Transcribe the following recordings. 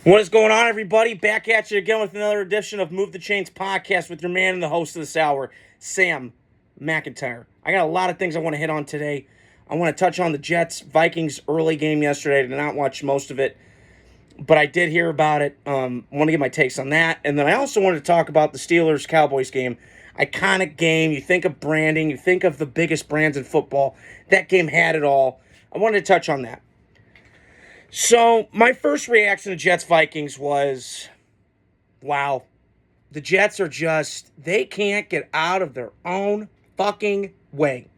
What is going on, everybody? Back at you again with another edition of Move the Chains podcast with your man and the host of this hour, Sam McIntyre. I got a lot of things I want to hit on today. I want to touch on the Jets-Vikings early game yesterday. I did not watch most of it, but I did hear about it. I want to get my takes on that. And then I also wanted to talk about the Steelers-Cowboys game. Iconic game. You think of branding. You think of the biggest brands in football. That game had it all. I wanted to touch on that. So, my first reaction to Jets-Vikings was, wow, the Jets are just, they can't get out of their own fucking way.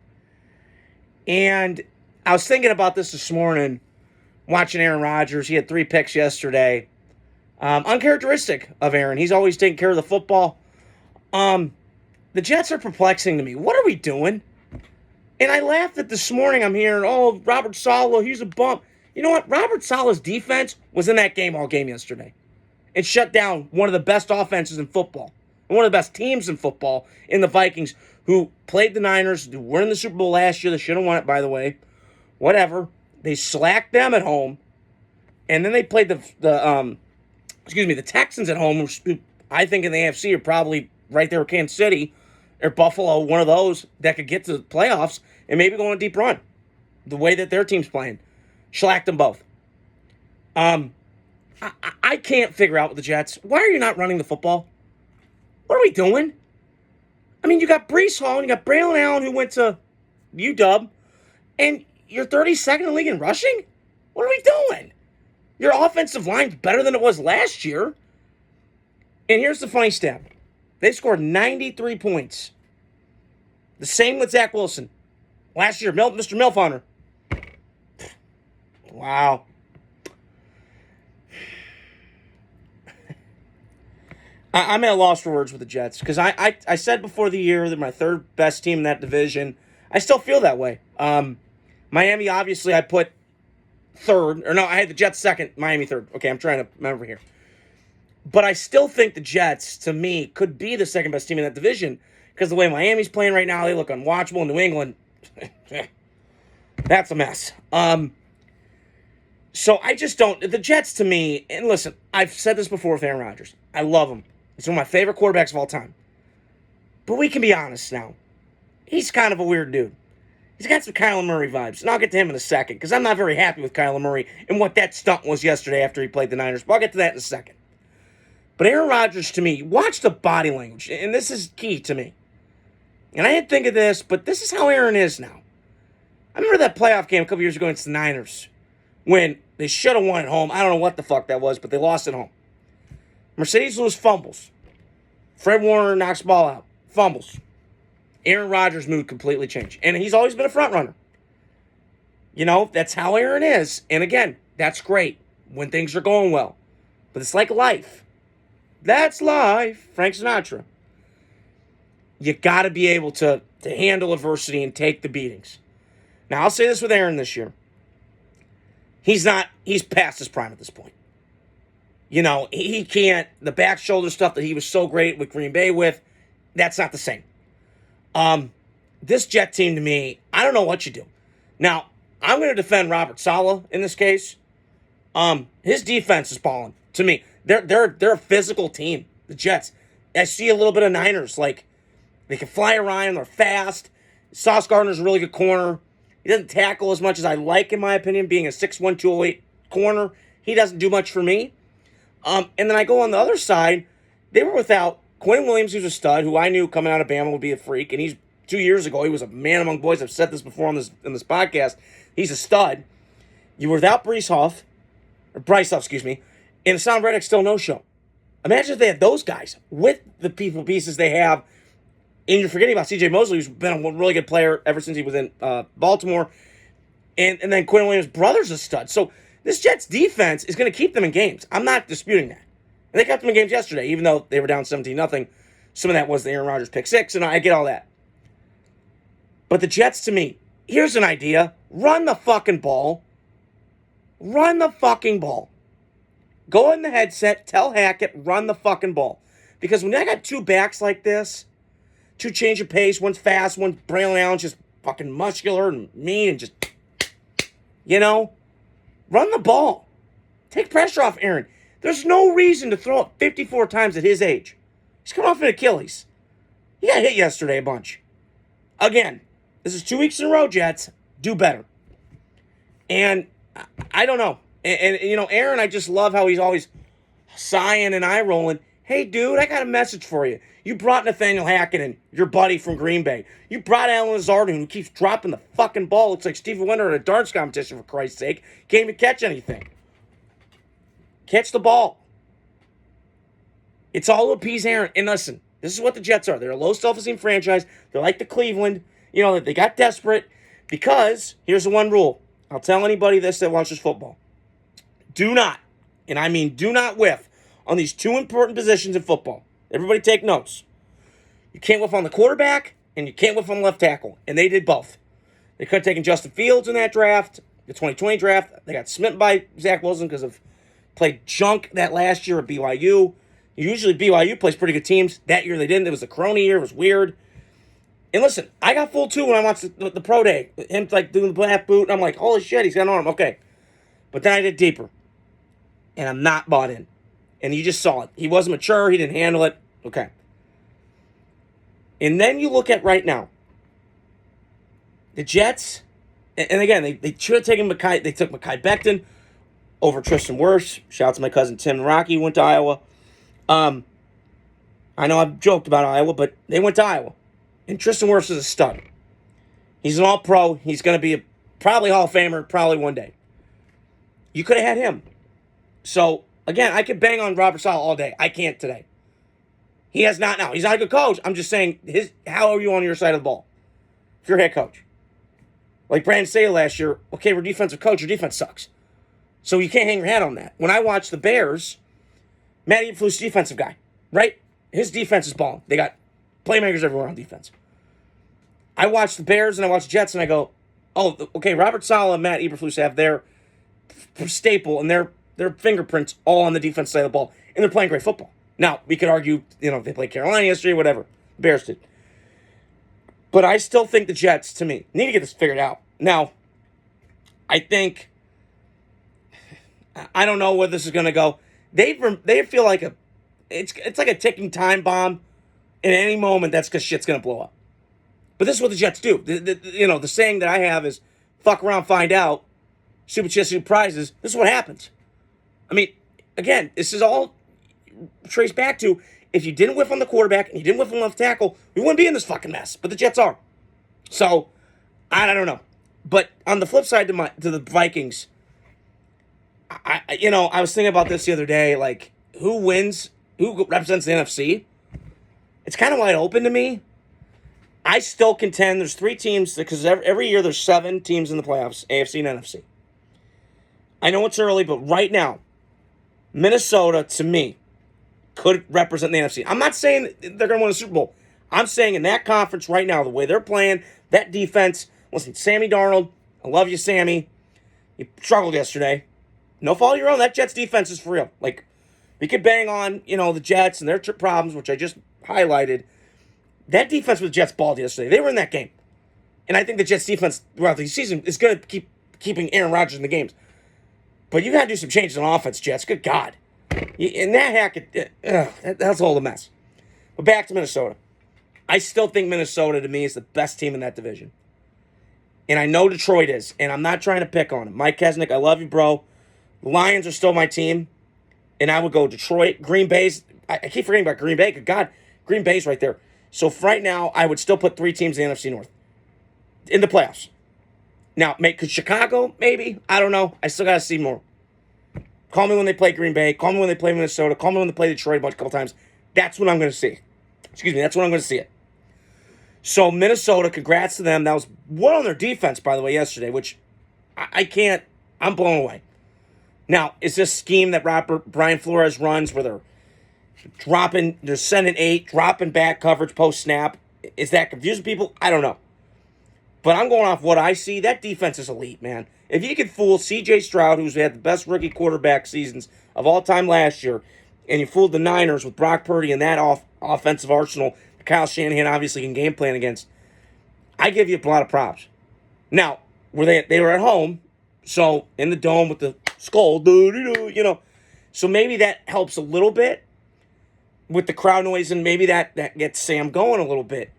And I was thinking about this morning, watching Aaron Rodgers. He had 3 picks yesterday. Uncharacteristic of Aaron. He's always taking care of the football. The Jets are perplexing to me. What are we doing? And I laughed at this morning. I'm hearing, oh, Robert Saleh, he's a bump. You know what? Robert Saleh's defense was in that game all game yesterday. It shut down one of the best offenses in football. And one of the best teams in football in the Vikings, who played the Niners, who were in the Super Bowl last year. They should have won it, by the way. Whatever. They slacked them at home. And then they played the Texans at home, who I think in the AFC are probably right there with Kansas City or Buffalo, one of those that could get to the playoffs and maybe go on a deep run. The way that their team's playing. Shellacked them both. I can't figure out with the Jets. Why are you not running the football? What are we doing? I mean, you got Breece Hall and you got Braylon Allen who went to UW, and you're 32nd in the league in rushing? What are we doing? Your offensive line's better than it was last year. And here's the funny stat. They scored 93 points. The same with Zach Wilson. Last year, Mr. Milf Wow. I'm at a loss for words with the Jets because I said before the year they're my third best team in that division. I still feel that way. Miami, obviously, I put third. Or no, I had the Jets second, Miami third. Okay, I'm trying to remember here. But I still think the Jets, to me, could be the second best team in that division because the way Miami's playing right now, they look unwatchable. New England, that's a mess. So I just don't. The Jets, to me, and listen, I've said this before with Aaron Rodgers. I love him. He's one of my favorite quarterbacks of all time. But we can be honest now. He's kind of a weird dude. He's got some Kyler Murray vibes. And I'll get to him in a second because I'm not very happy with Kyler Murray and what that stunt was yesterday after he played the Niners. But I'll get to that in a second. But Aaron Rodgers, to me, watch the body language. And this is key to me. And I didn't think of this, but this is how Aaron is now. I remember that playoff game a couple years ago against the Niners. When they should have won at home. I don't know what the fuck that was, but they lost at home. Mercedes Lewis fumbles. Fred Warner knocks the ball out. Fumbles. Aaron Rodgers' mood completely changed. And he's always been a front runner. You know, that's how Aaron is. And again, that's great when things are going well. But it's like life. That's life. Frank Sinatra. You got to be able to handle adversity and take the beatings. Now, I'll say this with Aaron this year. He's past his prime at this point. You know, he can't, the back shoulder stuff that he was so great with Green Bay with, that's not the same. This Jet team to me, I don't know what you do. Now, I'm going to defend Robert Saleh in this case. His defense is balling to me. They're a physical team, the Jets. I see a little bit of Niners, like they can fly around, they're fast. Sauce Gardner's a really good corner. He doesn't tackle as much as I like, in my opinion, being a 6'1", 208 corner. He doesn't do much for me. And then I go on the other side. They were without Quinn Williams, who's a stud, who I knew coming out of Bama would be a freak. And he's 2 years ago, he was a man among boys. I've said this before in this podcast. He's a stud. You were without Bryce Huff, and Hassan Reddick still no-show. Imagine if they had those guys with the pieces they have. And you're forgetting about C.J. Mosley, who's been a really good player ever since he was in Baltimore. And then Quinn Williams' brother's a stud. So this Jets defense is going to keep them in games. I'm not disputing that. And they kept them in games yesterday, even though they were down 17-0. Some of that was the Aaron Rodgers pick six, and I get all that. But the Jets, to me, here's an idea. Run the fucking ball. Run the fucking ball. Go in the headset, tell Hackett, run the fucking ball. Because when I got two backs like this, two change of pace, one's fast, one's Braylon Allen, just fucking muscular and mean and just, you know, run the ball. Take pressure off Aaron. There's no reason to throw it 54 times at his age. He's coming off an Achilles. He got hit yesterday a bunch. Again, this is 2 weeks in a row, Jets. Do better. And I don't know. And Aaron, I just love how he's always sighing and eye rolling. Hey, dude, I got a message for you. You brought Nathaniel Hackett, your buddy from Green Bay. You brought Alan Lazard, who keeps dropping the fucking ball. Looks like Stevie Wonder at a darts competition, for Christ's sake. Can't even catch anything. Catch the ball. It's all appease Aaron. And listen, this is what the Jets are. They're a low self-esteem franchise. They're like the Cleveland. They got desperate because here's the one rule. I'll tell anybody this that watches football. Do not, and I mean do not whiff on these two important positions in football. Everybody take notes. You can't whiff on the quarterback, and you can't whiff on the left tackle. And they did both. They could have taken Justin Fields in that draft, the 2020 draft. They got smitten by Zach Wilson because of played junk that last year at BYU. Usually BYU plays pretty good teams. That year they didn't. It was the Corona year. It was weird. And listen, I got fooled too when I watched the pro day. Him doing the black boot, and I'm like, holy shit, he's got an arm. Okay. But then I did deeper. And I'm not bought in. And you just saw it. He wasn't mature. He didn't handle it. Okay. And then you look at right now. The Jets, and again, they should have taken Mekhi. They took Mekhi Becton over Tristan Wirfs. Shout out to my cousin Tim and Rocky, who went to Iowa. I know I've joked about Iowa, but they went to Iowa. And Tristan Wirfs is a stud. He's an all-pro. He's going to be probably Hall of Famer, probably one day. You could have had him. So, again, I could bang on Robert Saleh all day. I can't today. He has not now. He's not a good coach. I'm just saying, how are you on your side of the ball? If you're a head coach. Like Brandon Staley last year, okay, we're defensive coach. Your defense sucks. So you can't hang your hat on that. When I watch the Bears, Matt Eberflus, defensive guy, right? His defense is balling. They got playmakers everywhere on defense. I watch the Bears and I watch the Jets and I go, oh, okay, Robert Saleh and Matt Eberflus have their staple and their fingerprints all on the defense side of the ball, and they're playing great football. Now, we could argue, they played Carolina yesterday, whatever. The Bears did. But I still think the Jets, to me, need to get this figured out. Now, I think, I don't know where this is going to go. They feel like it's like a ticking time bomb. In any moment, that's because shit's going to blow up. But this is what the Jets do. The saying that I have is, fuck around, find out. Super chance, super prizes. This is what happens. I mean, again, this is all traced back to, if you didn't whiff on the quarterback and you didn't whiff on the left tackle, we wouldn't be in this fucking mess. But the Jets are. So, I don't know. But on the flip side to the Vikings, I was thinking about this the other day, like, who wins, who represents the NFC? It's kind of wide open to me. I still contend there's 3 teams, because every year there's 7 teams in the playoffs, AFC and NFC. I know it's early, but right now, Minnesota, to me, could represent the NFC. I'm not saying they're going to win a Super Bowl. I'm saying in that conference right now, the way they're playing, that defense, listen, Sammy Darnold, I love you, Sammy. You struggled yesterday. No fault of your own. That Jets defense is for real. Like, we could bang on, the Jets and their problems, which I just highlighted. That defense with the Jets balled yesterday. They were in that game. And I think the Jets defense throughout the season is going to keep keeping Aaron Rodgers in the games. But you got to do some changes on offense, Jets. Good God. And that Hackett, that's all the mess. But back to Minnesota. I still think Minnesota, to me, is the best team in that division. And I know Detroit is. And I'm not trying to pick on him. Mike Kesnick, I love you, bro. The Lions are still my team. And I would go Detroit. Green Bay's, I keep forgetting about Green Bay. Good God, Green Bay's right there. So for right now, I would still put 3 teams in the NFC North in the playoffs. Now, could Chicago, maybe? I don't know. I still got to see more. Call me when they play Green Bay. Call me when they play Minnesota. Call me when they play Detroit a couple times. That's what I'm going to see. Excuse me, that's when I'm going to see it. So, Minnesota, congrats to them. That was one on their defense, by the way, yesterday, which I can't, I'm blown away. Now, is this scheme that Brian Flores runs where they're sending 8, dropping back coverage post-snap? Is that confusing people? I don't know. But I'm going off what I see. That defense is elite, man. If you can fool C.J. Stroud, who's had the best rookie quarterback seasons of all time last year, and you fooled the Niners with Brock Purdy and that offensive arsenal Kyle Shanahan obviously can game plan against, I give you a lot of props. Now, they were at home, so in the dome with the skull, So maybe that helps a little bit with the crowd noise, and maybe that gets Sam going a little bit.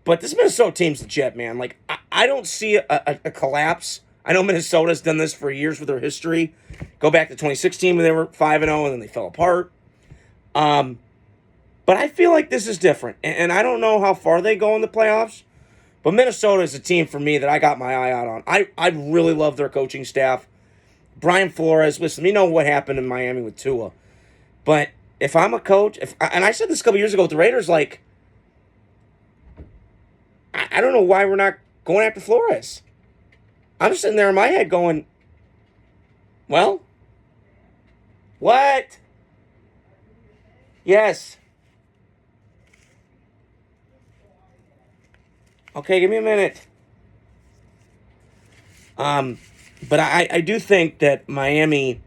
But this Minnesota team's legit, man. Like, I don't see a collapse. I know Minnesota's done this for years with their history. Go back to 2016 when they were 5-0 and then they fell apart. But I feel like this is different. And I don't know how far they go in the playoffs. But Minnesota is a team for me that I got my eye out on. I really love their coaching staff. Brian Flores, listen, we know what happened in Miami with Tua. But if I'm a coach, and I said this a couple years ago with the Raiders, like, I don't know why we're not going after Flores. I'm sitting there in my head going, well, what? Yes. Okay, give me a minute. But I do think that Miami,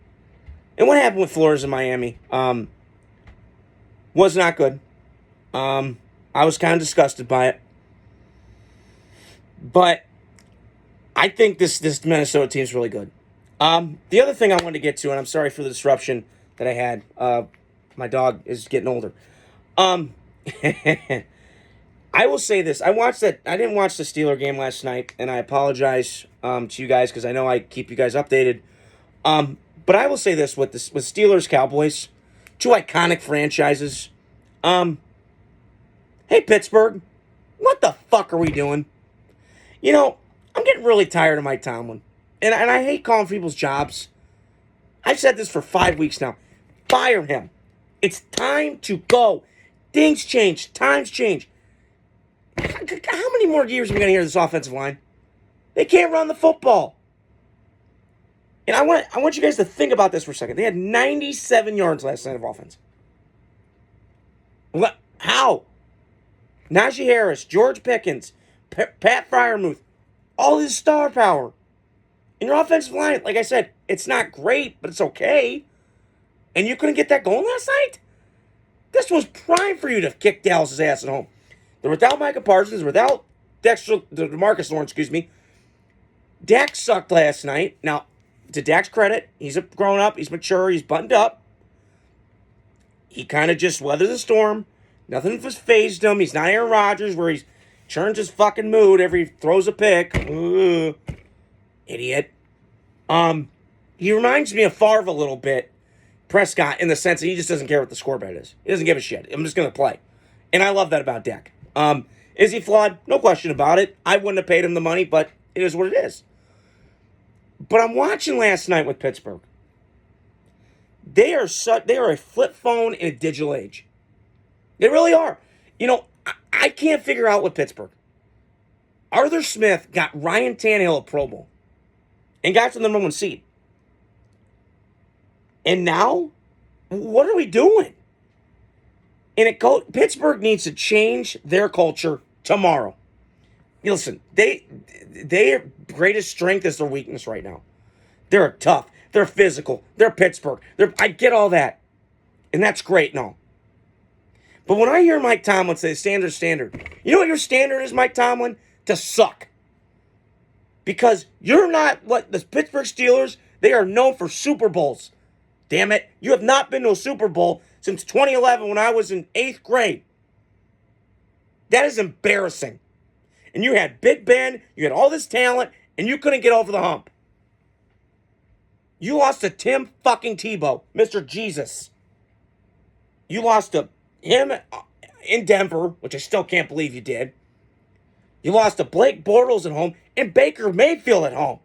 and what happened with Flores in Miami, was not good. I was kind of disgusted by it. But I think this Minnesota team is really good. The other thing I wanted to get to, and I'm sorry for the disruption that I had. My dog is getting older. I will say this. I didn't watch the Steeler game last night, and I apologize to you guys because I know I keep you guys updated. But I will say this with Steelers Cowboys, two iconic franchises. Hey Pittsburgh, what the fuck are we doing? You know, I'm getting really tired of Mike Tomlin. And I hate calling people's jobs. I've said this for 5 weeks now. Fire him. It's time to go. Things change. Times change. How many more years are we going to hear this offensive line? They can't run the football. And I want you guys to think about this for a second. They had 97 yards last night of offense. How? Najee Harris, George Pickens, Pat Freiermuth, all his star power. And your offensive line, like I said, it's not great, but it's okay. And you couldn't get that going last night? This was prime for you to kick Dallas' ass at home. They're without Micah Parsons, without DeMarcus Lawrence, excuse me. Dak sucked last night. Now, to Dak's credit, he's grown up, he's mature, he's buttoned up. He kind of just weathered the storm. Nothing was phased him. He's not Aaron Rodgers where he turns his fucking mood every he throws a pick. Ugh. Idiot. He reminds me of Favre a little bit, Prescott, in the sense that he just doesn't care what the scoreboard is. He doesn't give a shit. I'm just going to play. And I love that about Dak. Is he flawed? No question about it. I wouldn't have paid him the money, but it is what it is. But I'm watching last night with Pittsburgh. They are a flip phone in a digital age. They really are. You know, I can't figure out with Pittsburgh. Arthur Smith got Ryan Tannehill a Pro Bowl and got to the number one seed. And now, what are we doing? And Pittsburgh needs to change their culture tomorrow. Listen, their greatest strength is their weakness right now. They're tough. They're physical. They're Pittsburgh. I get all that. And that's great and all. But when I hear Mike Tomlin say standard, you know what your standard is, Mike Tomlin? To suck. Because you're not what the Pittsburgh Steelers, they are known for Super Bowls. Damn it. You have not been to a Super Bowl since 2011 when I was in 8th grade. That is embarrassing. And you had Big Ben, you had all this talent, and you couldn't get over the hump. You lost to Tim fucking Tebow, Mr. Jesus. You lost to him in Denver, which I still can't believe you did. You lost to Blake Bortles at home and Baker Mayfield at home.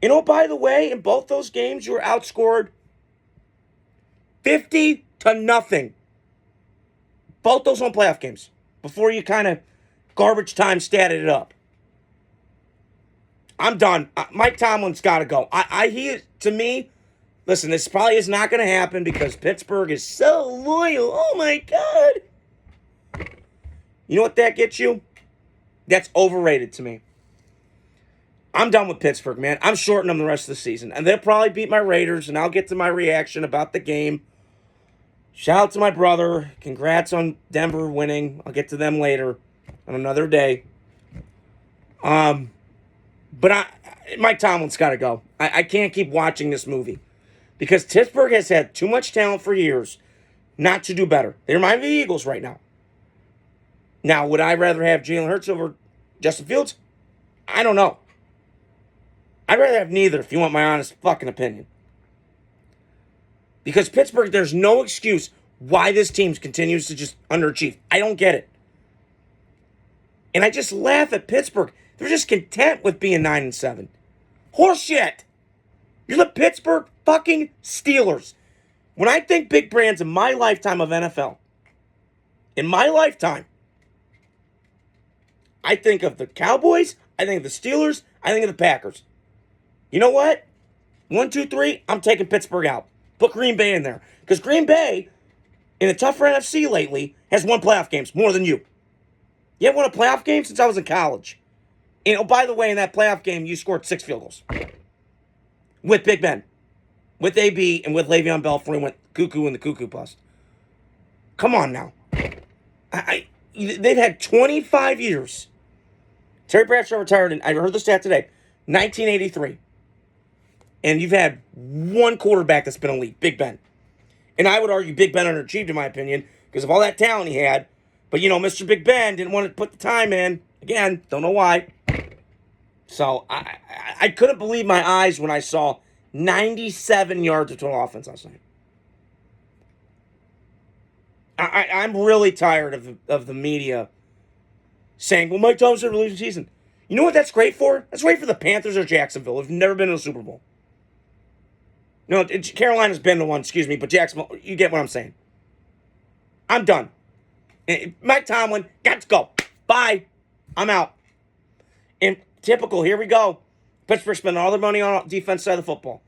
You know, by the way, in both those games, you were outscored 50-0. Both those home playoff games. Before you kind of garbage time statted it up. I'm done. Mike Tomlin's got to go. To me, listen, this probably is not going to happen because Pittsburgh is so loyal. Oh, my God. You know what that gets you? That's overrated to me. I'm done with Pittsburgh, man. I'm shorting them the rest of the season. And they'll probably beat my Raiders, and I'll get to my reaction about the game. Shout out to my brother. Congrats on Denver winning. I'll get to them later on another day. But Mike Tomlin's got to go. I can't keep watching this movie. Because Pittsburgh has had too much talent for years not to do better. They remind me of the Eagles right now. Now, would I rather have Jalen Hurts over Justin Fields? I don't know. I'd rather have neither, if you want my honest fucking opinion. Because Pittsburgh, there's no excuse why this team continues to just underachieve. I don't get it. And I just laugh at Pittsburgh. They're just content with being 9-7. Horseshit. You're the Pittsburgh fucking Steelers. When I think big brands in my lifetime of NFL, in my lifetime, I think of the Cowboys, I think of the Steelers, I think of the Packers. You know what? 1, 2, 3, I'm taking Pittsburgh out. Put Green Bay in there. Because Green Bay, in a tougher NFC lately, has won playoff games more than you. You haven't won a playoff game since I was in college. And, oh, by the way, in that playoff game, you scored 6 field goals. With Big Ben. With AB and with Le'Veon Bell before he went cuckoo in the cuckoo bust. Come on now. They've had 25 years. Terry Bradshaw retired, and I heard the stat today, 1983. And you've had one quarterback that's been elite, Big Ben. And I would argue Big Ben underachieved, in my opinion, because of all that talent he had. But, you know, Mr. Big Ben didn't want to put the time in. Again, don't know why. So, I couldn't believe my eyes when I saw 97 yards of total offense last night. I'm really tired of the media saying, well, Mike Tomlin released the season. You know what that's great for? That's great for the Panthers or Jacksonville who've never been in a Super Bowl. No, Carolina's been the one, excuse me, but Jacksonville, you get what I'm saying. I'm done. Mike Tomlin, got to go. Bye. I'm out. And typical, here we go. Pittsburgh spending all their money on the defense side of the football.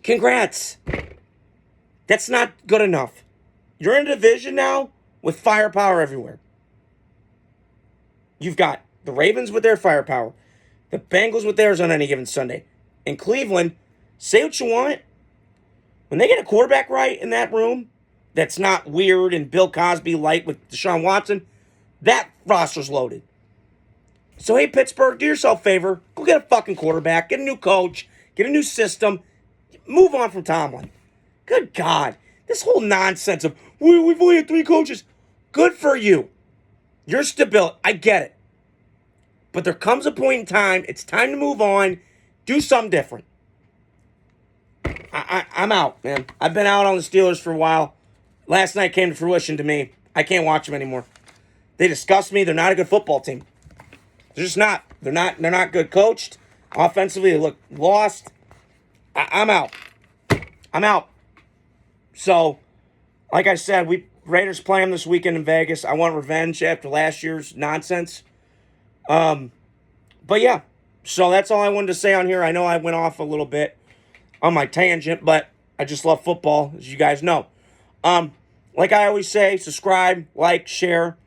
Congrats. That's not good enough. You're in a division now with firepower everywhere. You've got the Ravens with their firepower, the Bengals with theirs on any given Sunday. In Cleveland, say what you want. When they get a quarterback right in that room that's not weird and Bill Cosby light with Deshaun Watson, that roster's loaded. So, hey, Pittsburgh, do yourself a favor. Go get a fucking quarterback. Get a new coach. Get a new system. Move on from Tomlin. Good God. This whole nonsense of, we've only had 3 coaches. Good for you. You're stability. I get it. But there comes a point in time, it's time to move on. Do something different. I'm out, man. I've been out on the Steelers for a while. Last night came to fruition to me. I can't watch them anymore. They disgust me. They're not a good football team. They're just not. They're not good coached. Offensively, they look lost. I'm out. I'm out. So, like I said, Raiders play them this weekend in Vegas. I want revenge after last year's nonsense. But yeah, so that's all I wanted to say on here. I know I went off a little bit on my tangent, but I just love football, as you guys know. Like I always say, subscribe, like, share.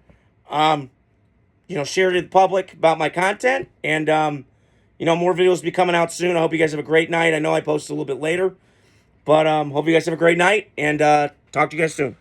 Share to the public about my content. And, more videos will be coming out soon. I hope you guys have a great night. I know I post a little bit later. But hope you guys have a great night. And talk to you guys soon.